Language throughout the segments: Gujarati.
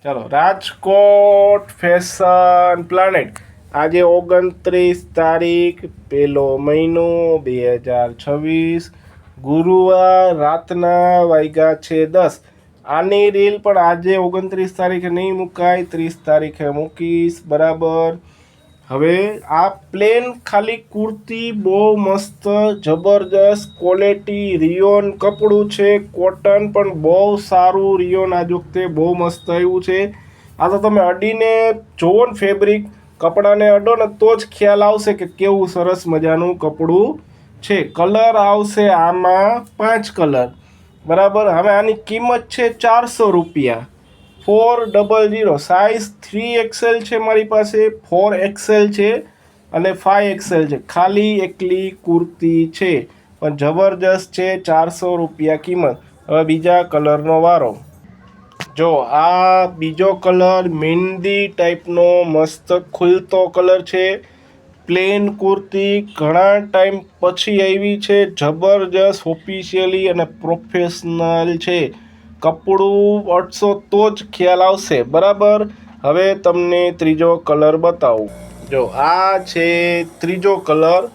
ચાલો, રાજકોટ ફેશન પ્લાનેટ આજે 29 તારીખ 1 મહિનો 2026 ગુરુવાર રાતના વાગ્યા છે 10। આની રીલ પણ આજે 29 તારીખે નહીં મુકાય, 30 તારીખે મૂકીશ, બરાબર। હવે આ પ્લેન ખાલી કુર્તી બહુ મસ્ત જબરજસ્ત ક્વોલિટી રિયોન કપડું છે, કોટન પણ બહુ સારું રિયોન આ વખતે બહુ મસ્ત આવ્યું છે। આ તો તમે અડીને જોવો ને, ફેબ્રિક કપડાને અડો ને તો જ ખ્યાલ આવશે કે કેવું સરસ મજાનું કપડું છે। કલર આવશે આમાં 5 કલર, બરાબર। હવે આની કિંમત છે 400 રૂપિયા। 400 સાઇઝ 3XL છે મારી પાસે, 4XL છે અને 5XL છે। ખાલી એકલી કુર્તી છે પણ જબરજસ્ત છે, 400 રૂપિયા કિંમત। હવે બીજા કલરનો વારો। જો આ બીજો કલર મહેંદી ટાઈપનો મસ્ત ખુલતો કલર છે, પ્લેન કુર્તી ઘણા ટાઈમ પછી આવી છે, જબરજસ્ત ઓફિશિયલી અને પ્રોફેશનલ છે। કપડું અડશો તો જ ખ્યાલ આવશે, બરાબર। હવે તમને ત્રીજો કલર બતાવું। જો આ છે ત્રીજો કલર,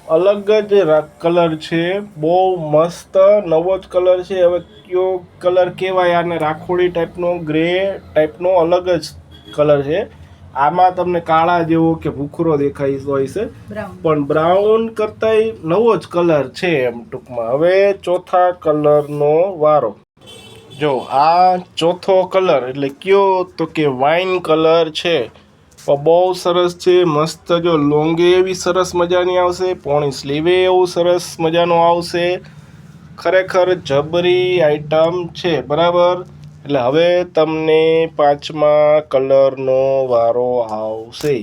અલગ જ કલર છે, બહુ મસ્ત નવો જ કલર છે। હવે કયો કલર કહેવાય આને, રાખોડી ટાઈપનો ગ્રે ટાઈપનો અલગ જ કલર છે। આમાં તમને કાળા જેવો કે ભૂખરો દેખાય હોય છે, પણ બ્રાઉન કરતાંય નવો જ કલર છે એમ ટૂંકમાં। હવે ચોથા કલરનો વારો। જો આ ચોથો કલર એટલે કયો તો કે વાઇન કલર છે, પણ બહુ સરસ છે, મસ્ત। જો લોંગે એવી સરસ મજાની આવશે, પોણી સ્લીવે એવું સરસ મજાનું આવશે, ખરેખર જબરી આઈટમ છે, બરાબર। એટલે હવે તમને પાંચમા કલરનો વારો આવશે।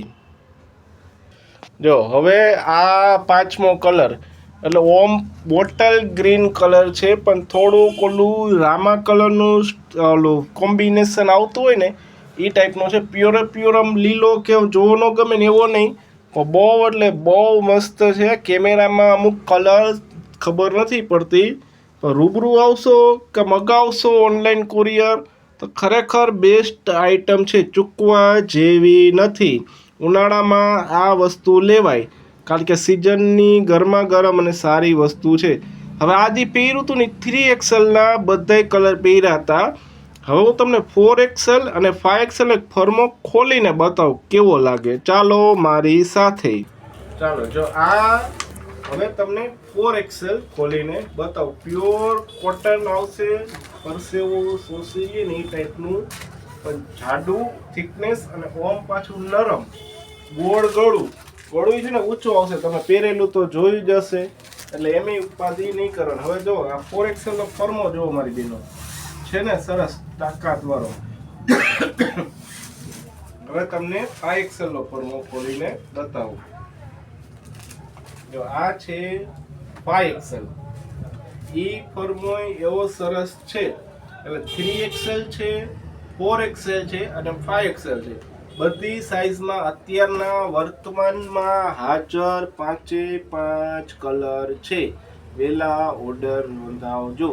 જો હવે આ પાંચમો કલર એટલે ઓમ બોટલ ગ્રીન કલર છે, પણ થોડુંક ઓલું રામા કલરનું ઓલું કોમ્બિનેશન આવતું હોય ને એ ટાઈપનો છે। પ્યોર આમ લીલો કે જોવો ન ગમે ને એવો નહીં, પણ બહુ એટલે બહુ મસ્ત છે। કેમેરામાં અમુક કલર ખબર નથી પડતી, પણ રૂબરૂ આવશો કે મગાવશો ઓનલાઈન કુરિયર તો ખરેખર બેસ્ટ આઈટમ છે, ચૂકવા જેવી નથી। ઉનાળામાં આ વસ્તુ લેવાય, કારણ કે સિઝનની ગરમા ગરમ અને સારી વસ્તુ છે। હવે આજે પહેર્યું હતું ને 3XLના બધાય કલર પહેર્યા હતા। હવે હું તમને 4XL અને 5XL એક ફર્મો ખોલીને બતાવું કેવો લાગે, ચાલો મારી સાથે। ચાલો, જો આ હવે તમને 4XL ખોલીને બતાવું। પ્યોર કોટન આવશે, પરસેવો શોષી ને એ ટાઈપનું, પણ જાડું થિકનેસ અને ઓમ પાછું નરમ, ગોળ ગળું છે ને ઊંચું આવશે, તમે પહેરેલું તો જોયું જ હશે, એટલે એમ ઉપાધિ નહીં કરવાની। હવે જો આ 4XL નો ફર્મો જોવો મારી બેનો, છે ને સરસ તાકાત વાળો। હવે તમને 5XL નો ફર્મો ખોલીને બતાવું। જો આ છે 5XL, ઈ ફર્મો એવો સરસ છે, એટલે 3XL છે, 4XL છે અને 5XL છે। બધી સાઈઝમાં અત્યારના વર્તમાનમાં હાજર 5 કલર છે। વહેલા ઓર્ડર નોંધાવજો,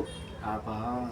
આભાર।